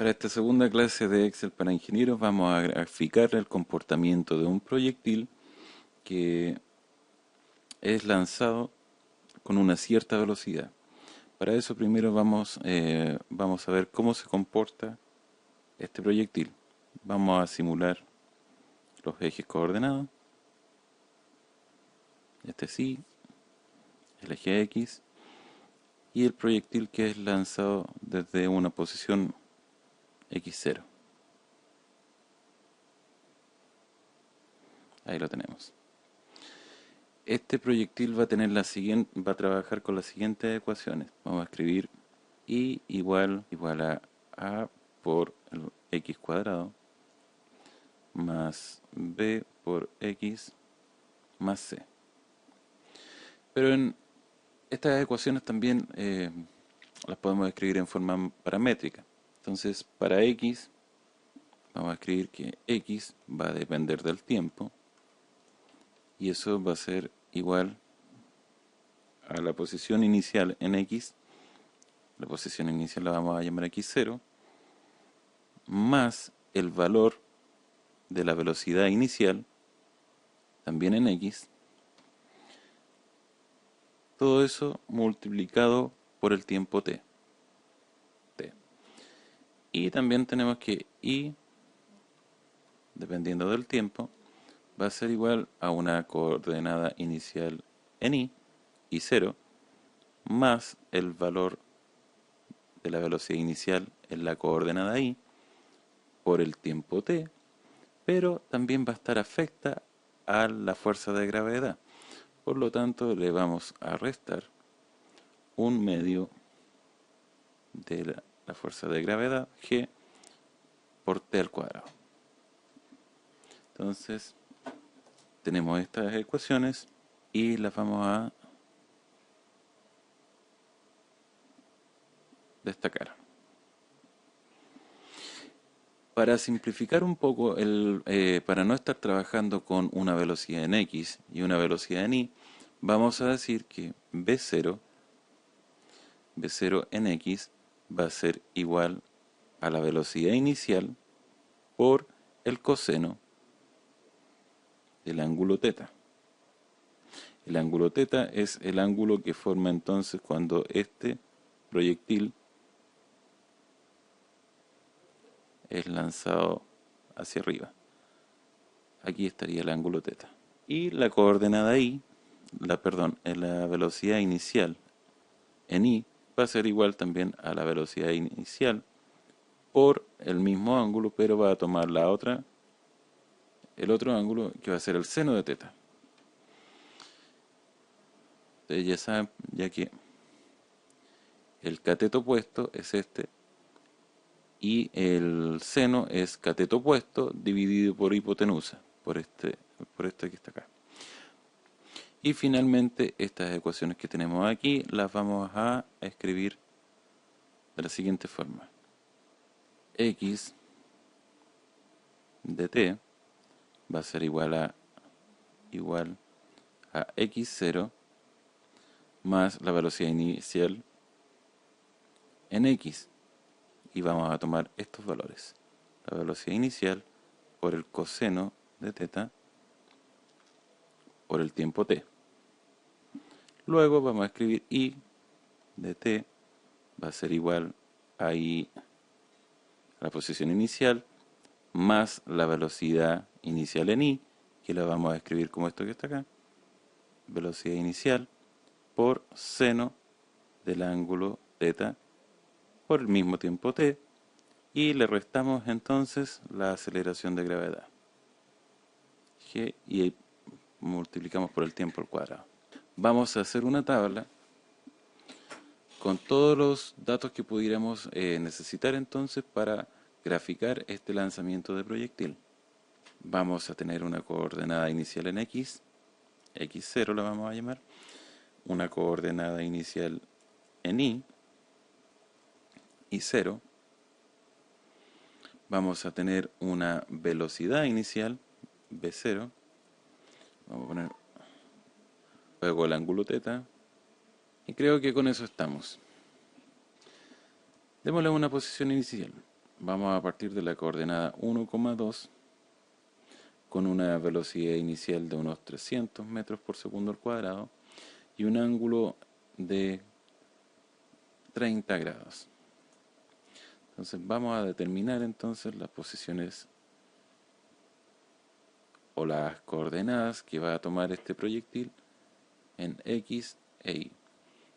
Para esta segunda clase de Excel para ingenieros vamos a graficar el comportamiento de un proyectil que es lanzado con una cierta velocidad. Para eso primero vamos a ver cómo se comporta este proyectil. Vamos a simular los ejes coordenados. Este sí, el eje X y el proyectil que es lanzado desde una posición X0. Ahí lo tenemos. Este proyectil va a tener va a trabajar con las siguientes ecuaciones. Vamos a escribir y igual a a por el x cuadrado más b por x más c. Pero en estas ecuaciones también las podemos escribir en forma paramétrica. Entonces, para x vamos a escribir que x va a depender del tiempo y eso va a ser igual a la posición inicial en x. La posición inicial la vamos a llamar x0 más el valor de la velocidad inicial también en x, todo eso multiplicado por el tiempo t. Y también tenemos que y, dependiendo del tiempo, va a ser igual a una coordenada inicial en y 0, más el valor de la velocidad inicial en la coordenada y, por el tiempo t, pero también va a estar afecta a la fuerza de gravedad. Por lo tanto, le vamos a restar un medio de la fuerza de gravedad, G, por t al cuadrado. Entonces, tenemos estas ecuaciones y las vamos a destacar. Para simplificar un poco, para no estar trabajando con una velocidad en x y una velocidad en y, vamos a decir que b0 en x va a ser igual a la velocidad inicial por el coseno del ángulo θ. El ángulo θ es el ángulo que forma entonces cuando este proyectil es lanzado hacia arriba. Aquí estaría el ángulo θ. Y la coordenada y, la velocidad inicial en y va a ser igual también a la velocidad inicial por el mismo ángulo, pero va a tomar el otro ángulo que va a ser el seno de θ. Ustedes ya saben, ya que el cateto opuesto es este y el seno es cateto opuesto dividido por hipotenusa, por este que está acá. Y finalmente estas ecuaciones que tenemos aquí las vamos a escribir de la siguiente forma. X de t va a ser igual a x0 más la velocidad inicial en x. Y vamos a tomar estos valores. La velocidad inicial por el coseno de θ por el tiempo t. Luego vamos a escribir y de t va a ser igual a i a la posición inicial más la velocidad inicial en i, que la vamos a escribir como esto que está acá. Velocidad inicial por seno del ángulo θ por el mismo tiempo t, y le restamos entonces la aceleración de gravedad, g, y multiplicamos por el tiempo al cuadrado. Vamos a hacer una tabla con todos los datos que pudiéramos necesitar entonces para graficar este lanzamiento de proyectil. Vamos a tener una coordenada inicial en x, x0 la vamos a llamar, una coordenada inicial en y 0. Vamos a tener una velocidad inicial, v0. Vamos a poner luego el ángulo θ. Y creo que con eso estamos. Démosle una posición inicial. vamos a partir de la coordenada 1,2 con una velocidad inicial de unos 300 metros por segundo al cuadrado y un ángulo de 30 grados. Entonces vamos a determinar entonces las posiciones o las coordenadas que va a tomar este proyectil en X e Y.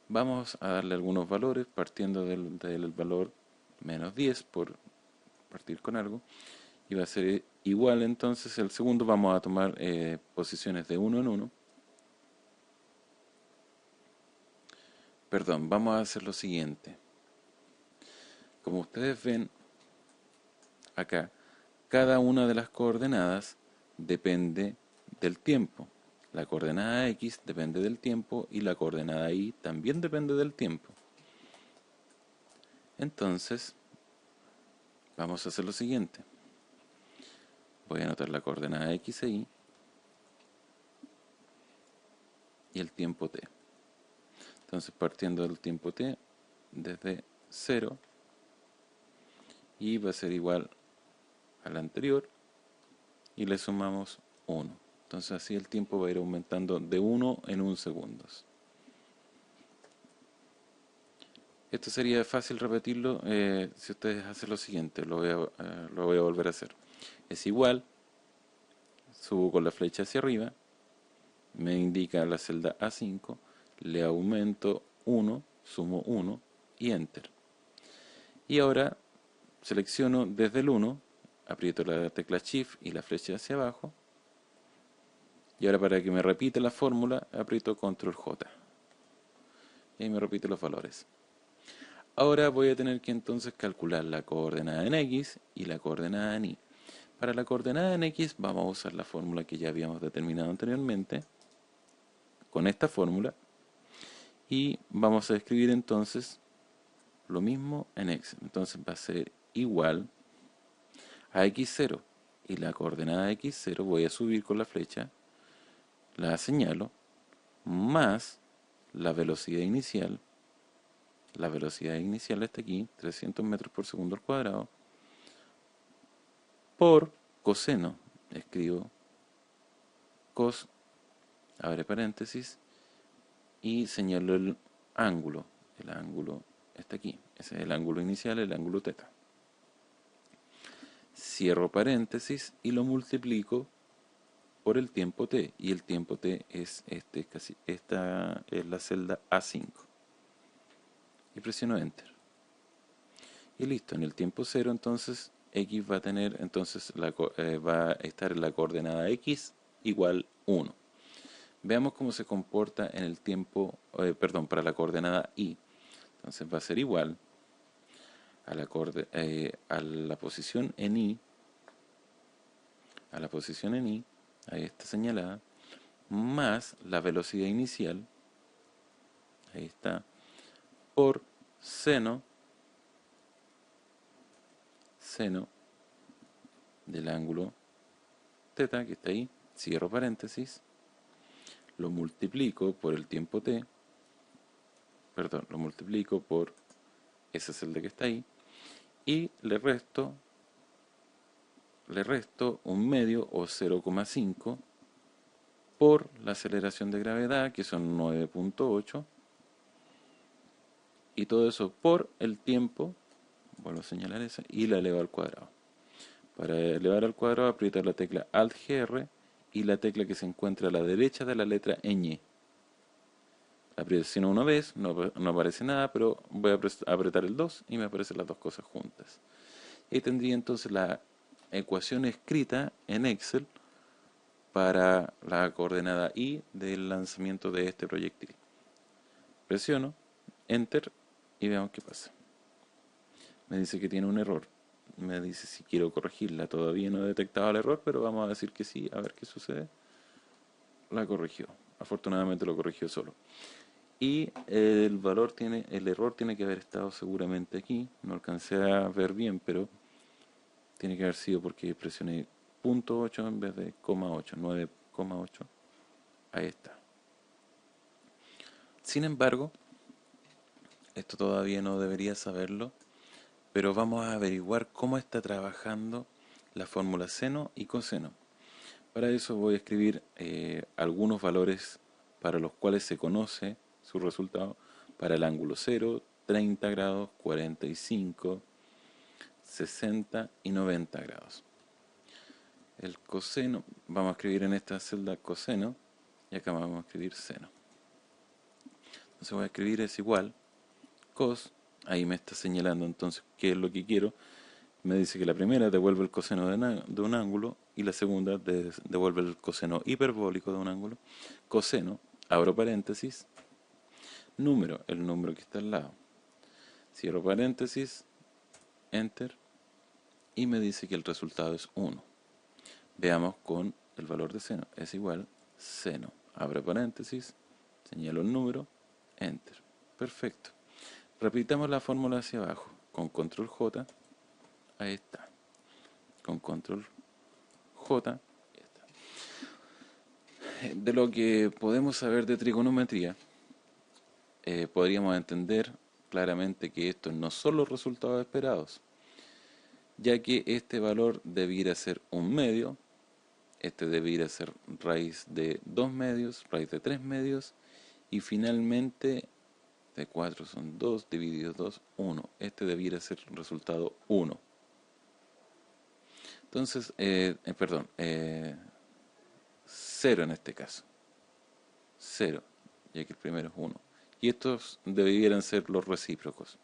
Vamos a darle algunos valores partiendo del valor menos 10 por partir con algo y va a ser igual. Entonces el segundo vamos a tomar posiciones de 1 en 1. Perdón, vamos a hacer lo siguiente. Como ustedes ven acá, cada una de las coordenadas depende del tiempo. La coordenada X depende del tiempo y la coordenada Y también depende del tiempo. Entonces, vamos a hacer lo siguiente. Voy a anotar la coordenada X e Y y el tiempo t. Entonces, partiendo del tiempo t desde 0 y va a ser igual al anterior y le sumamos 1. Entonces así el tiempo va a ir aumentando de 1 en 1 segundos. Esto sería fácil repetirlo si ustedes hacen lo siguiente, lo voy a volver a hacer. Es igual, subo con la flecha hacia arriba, me indica la celda A5, le aumento 1, sumo 1 y Enter. Y ahora selecciono desde el 1, aprieto la tecla Shift y la flecha hacia abajo. Y ahora para que me repita la fórmula, aprieto Control J. Y ahí me repite los valores. Ahora voy a tener que entonces calcular la coordenada en X y la coordenada en Y. Para la coordenada en X vamos a usar la fórmula que ya habíamos determinado anteriormente, con esta fórmula, y vamos a escribir entonces lo mismo en X. Entonces va a ser igual a X0, y la coordenada X0 voy a subir con la flecha, la señalo, más la velocidad inicial. La velocidad inicial está aquí, 300 metros por segundo al cuadrado, por coseno. Escribo cos, abre paréntesis, y señalo el ángulo. El ángulo está aquí. Ese es el ángulo inicial, el ángulo teta. Cierro paréntesis y lo multiplico por el tiempo t. Y el tiempo t es esta es la celda A5. Y presiono Enter. Y listo, en el tiempo 0 entonces X va a tener, entonces va a estar en la coordenada X igual 1. Veamos cómo se comporta en el tiempo, para la coordenada Y. Entonces va a ser igual a la posición en Y, ahí está señalada, más la velocidad inicial, ahí está, por seno del ángulo teta, que está ahí, cierro paréntesis, lo multiplico por el tiempo t, lo multiplico por esa celda que está ahí, y le resto un medio o 0,5 por la aceleración de gravedad, que son 9,8, y todo eso por el tiempo, vuelvo a señalar esa, y la elevo al cuadrado. Para elevar al cuadrado aprieto la tecla Alt-GR y la tecla que se encuentra a la derecha de la letra ñ. La presiono una vez, no aparece nada, pero voy a apretar el 2 y me aparecen las dos cosas juntas. Y tendría entonces la ecuación escrita en Excel para la coordenada Y del lanzamiento de este proyectil. Presiono Enter y veamos qué pasa. Me dice que tiene un error. Me dice si quiero corregirla. Todavía no he detectado el error, pero vamos a decir que sí, a ver qué sucede. La corrigió. Afortunadamente lo corrigió solo. Y el error tiene que haber estado seguramente aquí. No alcancé a ver bien, pero tiene que haber sido porque presioné .8 en vez de 0,8, 9,8. Ahí está. Sin embargo, esto todavía no debería saberlo, pero vamos a averiguar cómo está trabajando la fórmula seno y coseno. Para eso voy a escribir algunos valores para los cuales se conoce su resultado para el ángulo 0, 30 grados, 45, 60 y 90 grados. El coseno, vamos a escribir en esta celda coseno y acá vamos a escribir seno. Entonces voy a escribir es igual cos, ahí me está señalando entonces qué es lo que quiero. Me dice que la primera devuelve el coseno de un ángulo y la segunda devuelve el coseno hiperbólico de un ángulo. Coseno, abro paréntesis, número, el número que está al lado. Cierro paréntesis, enter, y me dice que el resultado es 1. Veamos con el valor de seno, es igual seno. Abro paréntesis, señalo el número, enter. Perfecto. Repitamos la fórmula hacia abajo, con control J. Ahí está. Con control J. Ahí está. De lo que podemos saber de trigonometría, podríamos entender claramente que estos no son los resultados esperados, ya que este valor debiera ser un medio, este debiera ser raíz de 2 medios, raíz de 3 medios, y finalmente de 4 son 2, dividido 2, 1. Este debiera ser resultado 1. Entonces, 0 en este caso. 0, ya que el primero es 1. Y estos debieran ser los recíprocos.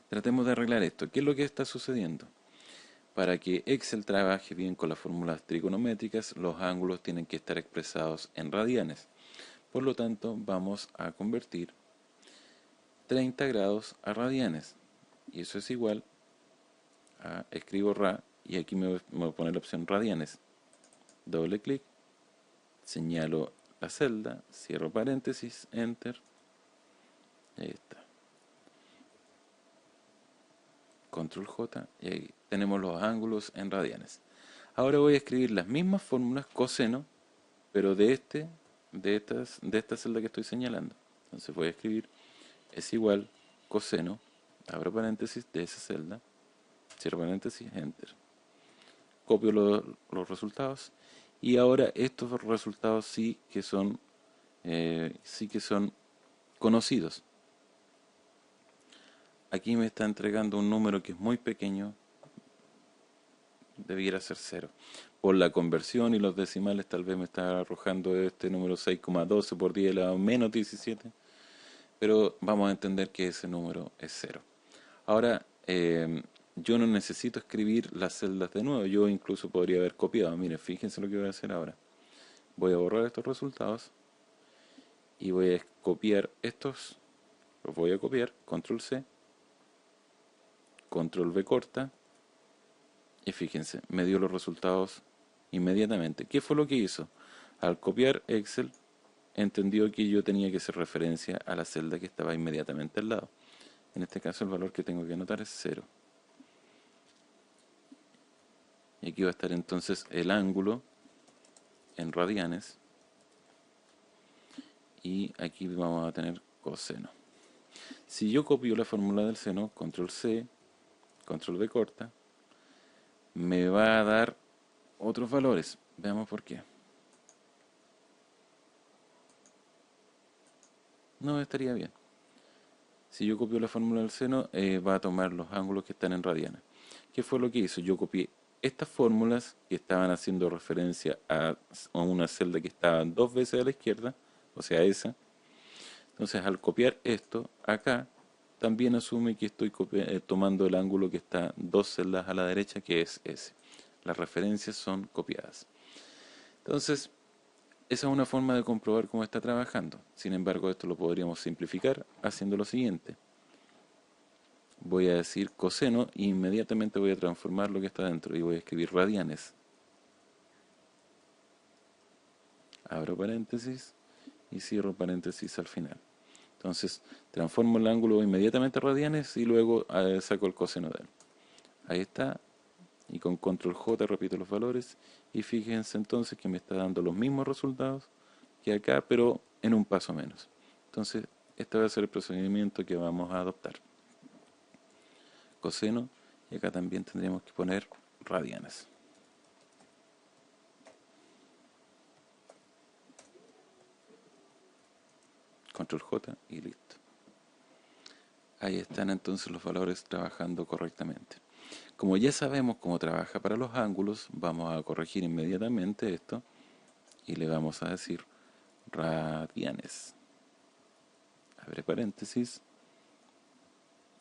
Tratemos de arreglar esto. ¿Qué es lo que está sucediendo? Para que Excel trabaje bien con las fórmulas trigonométricas, los ángulos tienen que estar expresados en radianes. Por lo tanto, vamos a convertir 30 grados a radianes. Y eso es igual a, escribo ra, y aquí me voy a poner la opción radianes. Doble clic, señalo la celda, cierro paréntesis, enter. Ahí está. Control J, y ahí tenemos los ángulos en radianes. Ahora voy a escribir las mismas fórmulas coseno, pero de esta celda que estoy señalando. Entonces voy a escribir es igual coseno, abro paréntesis de esa celda, cierro paréntesis, enter. Copio los resultados y ahora estos resultados sí que son conocidos. Aquí me está entregando un número que es muy pequeño, debiera ser 0. Por la conversión y los decimales tal vez me está arrojando este número 6,12 por 10 a la menos 17, pero vamos a entender que ese número es 0. Ahora, yo no necesito escribir las celdas de nuevo, yo incluso podría haber copiado. Miren, fíjense lo que voy a hacer ahora. Voy a borrar estos resultados y voy a copiar estos, los voy a copiar, control C, control V corta, y fíjense, me dio los resultados inmediatamente. ¿Qué fue lo que hizo? Al copiar Excel, entendió que yo tenía que hacer referencia a la celda que estaba inmediatamente al lado. En este caso el valor que tengo que anotar es 0. Y aquí va a estar entonces el ángulo en radianes. Y aquí vamos a tener coseno. Si yo copio la fórmula del seno, control C, control V corta, me va a dar otros valores. Veamos por qué. No estaría bien. Si yo copio la fórmula del seno, va a tomar los ángulos que están en radianes. ¿Qué fue lo que hizo? Yo copié estas fórmulas que estaban haciendo referencia a una celda que estaba 2 veces a la izquierda, o sea, esa. Entonces, al copiar esto, acá también asume que estoy tomando el ángulo que está 2 celdas a la derecha, que es ese. Las referencias son copiadas. Entonces, esa es una forma de comprobar cómo está trabajando. Sin embargo, esto lo podríamos simplificar haciendo lo siguiente. Voy a decir coseno e inmediatamente voy a transformar lo que está dentro y voy a escribir radianes. Abro paréntesis y cierro paréntesis al final. Entonces, transformo el ángulo inmediatamente a radianes y luego saco el coseno de él. Ahí está. Y con control J repito los valores. Y fíjense entonces que me está dando los mismos resultados que acá, pero en un paso menos. Entonces, este va a ser el procedimiento que vamos a adoptar. coseno, y acá también tendríamos que poner radianes. Control J y listo. Ahí están entonces los valores trabajando correctamente. Como ya sabemos cómo trabaja para los ángulos, vamos a corregir inmediatamente esto y le vamos a decir radianes. Abre paréntesis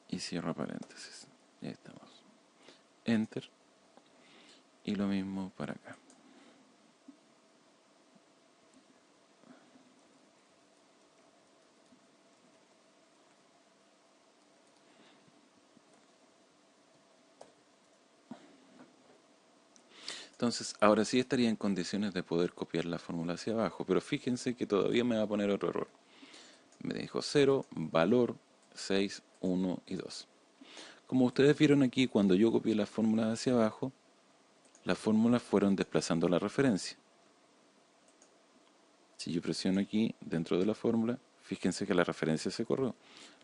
y cierra paréntesis. Ya estamos. Enter. Y lo mismo para acá. Entonces, ahora sí estaría en condiciones de poder copiar la fórmula hacia abajo, pero fíjense que todavía me va a poner otro error. Me dijo 0, valor, 6, 1 y 2. Como ustedes vieron aquí, cuando yo copié la fórmula hacia abajo, las fórmulas fueron desplazando la referencia. Si yo presiono aquí dentro de la fórmula, fíjense que la referencia se corrió,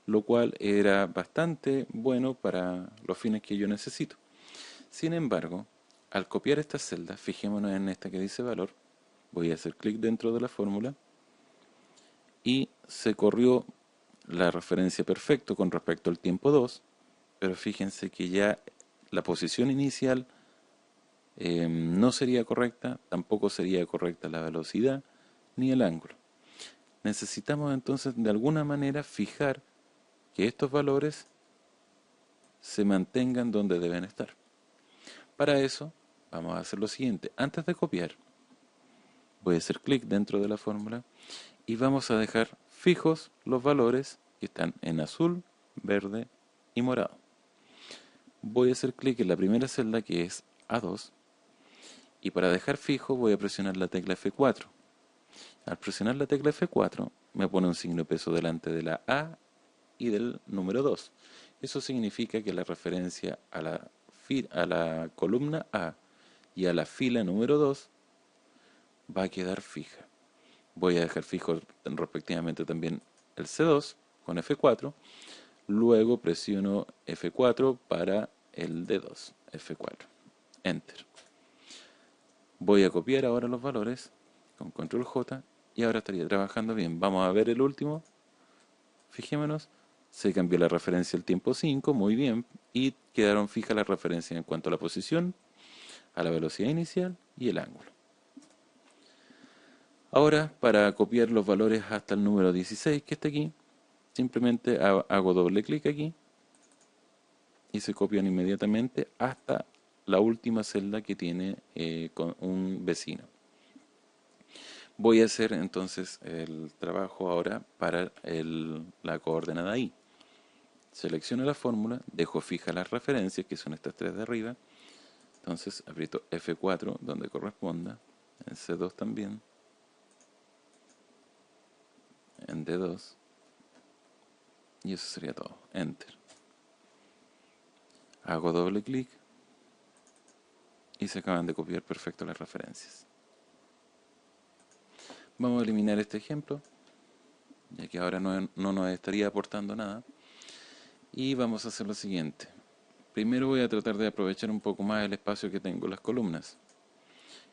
lo cual era bastante bueno para los fines que yo necesito. Sin embargo, al copiar estas celdas, fijémonos en esta que dice valor, voy a hacer clic dentro de la fórmula y se corrió la referencia perfecto con respecto al tiempo 2, pero fíjense que ya la posición inicial no sería correcta, tampoco sería correcta la velocidad ni el ángulo. Necesitamos entonces de alguna manera fijar que estos valores se mantengan donde deben estar. Para eso vamos a hacer lo siguiente. Antes de copiar, voy a hacer clic dentro de la fórmula y vamos a dejar fijos los valores que están en azul, verde y morado. Voy a hacer clic en la primera celda que es A2 y para dejar fijo voy a presionar la tecla F4. Al presionar la tecla F4 me pone un signo de peso delante de la A y del número 2. Eso significa que la referencia a la columna A y a la fila número 2 va a quedar fija. Voy a dejar fijo respectivamente también el C2 con F4. Luego presiono F4 para el D2, F4. Enter. Voy a copiar ahora los valores con Control J y ahora estaría trabajando bien. Vamos a ver el último. Fijémonos, se cambió la referencia al tiempo 5, muy bien, y quedaron fijas las referencias en cuanto a la posición, a la velocidad inicial y el ángulo. Ahora, para copiar los valores hasta el número 16 que está aquí, simplemente hago doble clic aquí y se copian inmediatamente hasta la última celda que tiene con un vecino. Voy a hacer entonces el trabajo ahora para la coordenada I. Selecciono la fórmula, dejo fija las referencias, que son estas tres de arriba. Entonces aprieto F4 donde corresponda, en C2 también, en D2, y eso sería todo. Enter. Hago doble clic y se acaban de copiar perfecto las referencias. Vamos a eliminar este ejemplo, ya que ahora no nos estaría aportando nada. Y vamos a hacer lo siguiente. Primero voy a tratar de aprovechar un poco más el espacio que tengo en las columnas.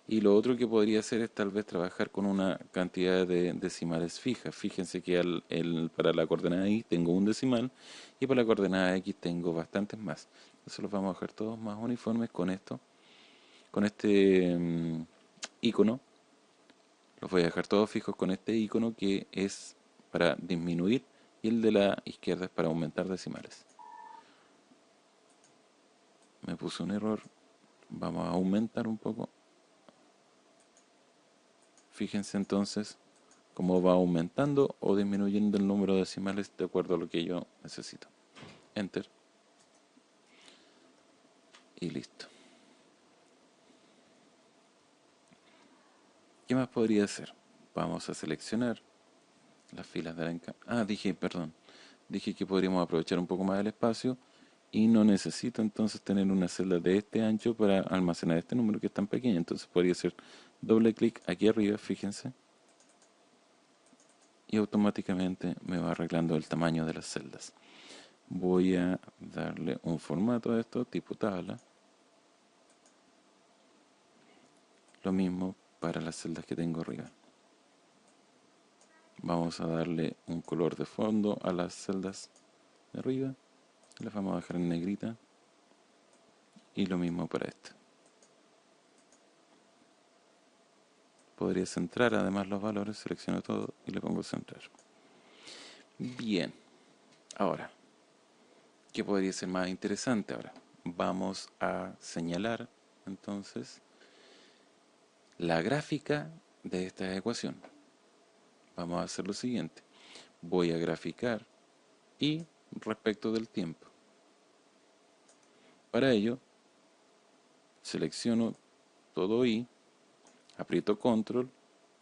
Y lo otro que podría hacer es tal vez trabajar con una cantidad de decimales fijas. Fíjense que para la coordenada Y tengo un decimal y para la coordenada X tengo bastantes más. Entonces los vamos a dejar todos más uniformes con esto, con este icono. Los voy a dejar todos fijos con este icono que es para disminuir y el de la izquierda es para aumentar decimales. Me puse un error. Vamos a aumentar un poco. Fíjense entonces cómo va aumentando o disminuyendo el número de decimales de acuerdo a lo que yo necesito. Enter. Y listo. ¿Qué más podría hacer? Vamos a seleccionar las filas de la dije que podríamos aprovechar un poco más el espacio y no necesito entonces tener una celda de este ancho para almacenar este número que es tan pequeño. Entonces podría hacer doble clic aquí arriba, fíjense, y automáticamente me va arreglando el tamaño de las celdas. Voy a darle un formato a esto tipo tabla. Lo mismo para las celdas que tengo arriba. Vamos a darle un color de fondo a las celdas de arriba. Las vamos a dejar en negrita. Y lo mismo para esta. Podría centrar además los valores, selecciono todo y le pongo centrar. Bien, ahora, ¿qué podría ser más interesante ahora? Vamos a señalar entonces la gráfica de esta ecuación. Vamos a hacer lo siguiente. Voy a graficar y respecto del tiempo. Para ello, selecciono todo y, aprieto control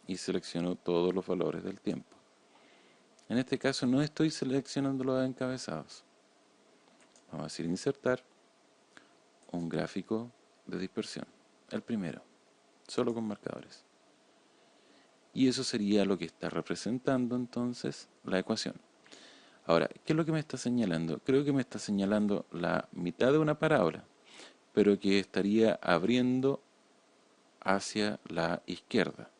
y selecciono todos los valores del tiempo. En este caso no estoy seleccionando los encabezados. Vamos a decir insertar un gráfico de dispersión. El primero, solo con marcadores. Y eso sería lo que está representando entonces la ecuación. Ahora, ¿qué es lo que me está señalando? Creo que me está señalando la mitad de una parábola, pero que estaría abriendo hacia la izquierda.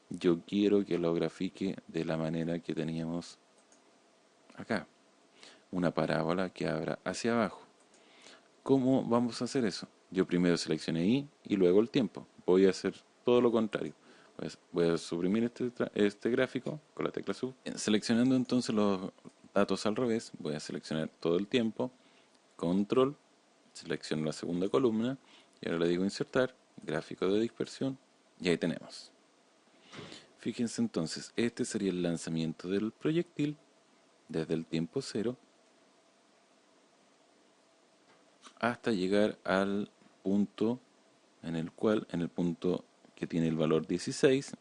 Yo quiero que lo grafique de la manera que teníamos acá. Una parábola que abra hacia abajo. ¿Cómo vamos a hacer eso? Yo primero seleccioné I y luego el tiempo. Voy a hacer todo lo contrario. Voy a suprimir este gráfico con la tecla sub. Seleccionando entonces los datos al revés, voy a seleccionar todo el tiempo, control, selecciono la segunda columna y ahora le digo insertar, gráfico de dispersión y ahí tenemos. Fíjense entonces, este sería el lanzamiento del proyectil desde el tiempo cero hasta llegar al punto en el punto que tiene el valor 16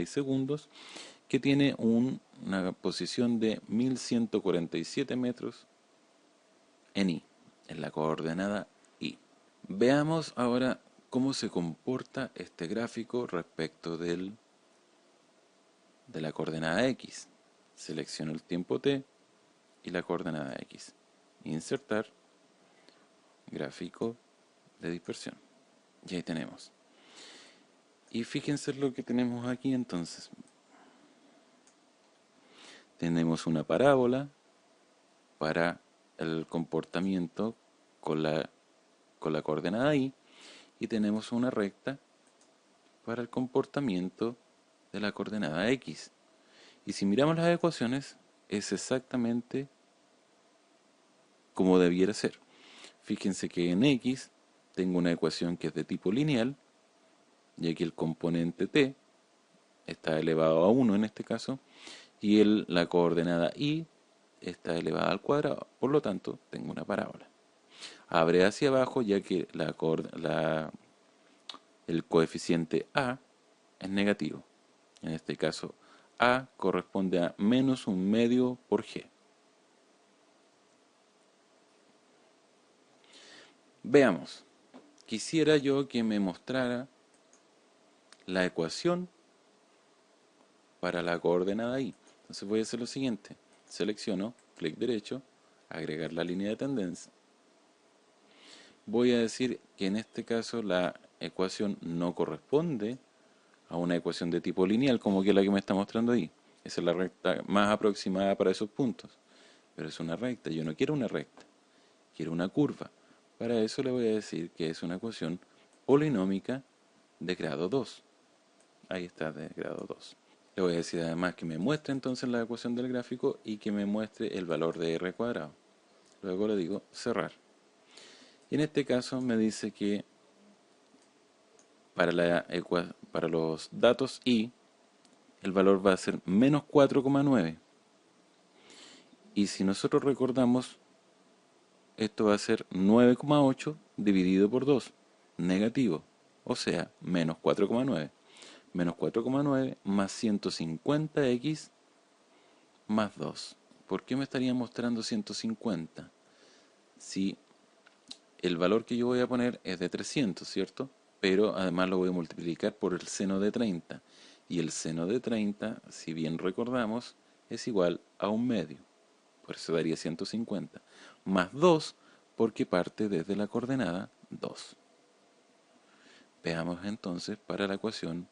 segundos, que tiene una posición de 1147 metros en I, en la coordenada I. Veamos ahora cómo se comporta este gráfico respecto de la coordenada X. Selecciono el tiempo T y la coordenada X. Insertar gráfico de dispersión. Y ahí tenemos. Y fíjense lo que tenemos aquí entonces. Tenemos una parábola para el comportamiento con la coordenada Y y tenemos una recta para el comportamiento de la coordenada X. Y si miramos las ecuaciones, es exactamente como debiera ser. Fíjense que en X tengo una ecuación que es de tipo lineal, y aquí el componente t está elevado a 1 en este caso, y la coordenada y está elevada al cuadrado. Por lo tanto, tengo una parábola. Abre hacia abajo ya que el coeficiente a es negativo. En este caso, a corresponde a menos un medio por g. Veamos. Quisiera yo que me mostrara la ecuación para la coordenada y. Entonces voy a hacer lo siguiente. Selecciono, clic derecho, agregar la línea de tendencia. Voy a decir que en este caso la ecuación no corresponde a una ecuación de tipo lineal como que es la que me está mostrando ahí. Esa es la recta más aproximada para esos puntos. Pero es una recta, yo no quiero una recta, quiero una curva. Para eso le voy a decir que es una ecuación polinómica de grado 2. Ahí está, de grado 2. Le voy a decir además que me muestre entonces la ecuación del gráfico y que me muestre el valor de r cuadrado. Luego le digo cerrar. Y en este caso me dice que para los datos y el valor va a ser menos 4,9. Y si nosotros recordamos, esto va a ser 9,8 dividido por 2, negativo, o sea, menos 4,9. Menos 4,9 más 150x más 2. ¿Por qué me estaría mostrando 150? Si el valor que yo voy a poner es de 300, ¿cierto? Pero además lo voy a multiplicar por el seno de 30. Y el seno de 30, si bien recordamos, es igual a un medio. por eso daría 150, más 2 porque parte desde la coordenada 2. Veamos entonces para la ecuación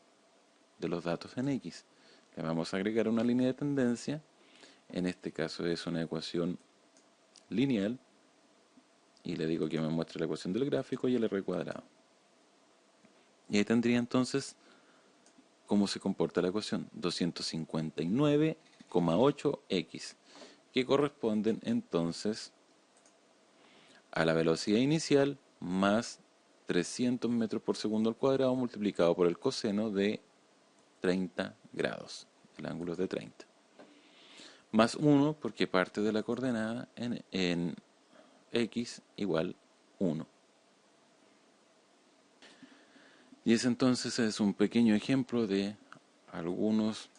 de los datos en X. Le vamos a agregar una línea de tendencia, en este caso es una ecuación lineal, y le digo que me muestre la ecuación del gráfico y el R cuadrado. Y ahí tendría entonces cómo se comporta la ecuación, 259,8x, que corresponden entonces a la velocidad inicial más 300 metros por segundo al cuadrado multiplicado por el coseno de 30 grados, el ángulo es de 30. Más 1 porque parte de la coordenada en x igual 1. Y ese entonces es un pequeño ejemplo de algunos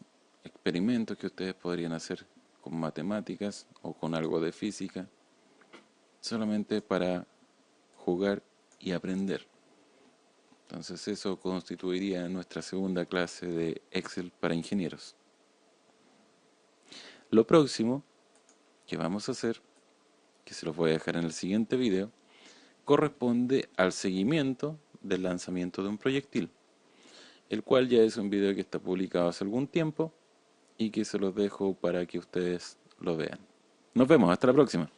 experimentos que ustedes podrían hacer con matemáticas o con algo de física, solamente para jugar y aprender. Entonces eso constituiría nuestra segunda clase de Excel para ingenieros. Lo próximo que vamos a hacer, que se los voy a dejar en el siguiente video, corresponde al seguimiento del lanzamiento de un proyectil, el cual ya es un video que está publicado hace algún tiempo y que se los dejo para que ustedes lo vean. Nos vemos, hasta la próxima.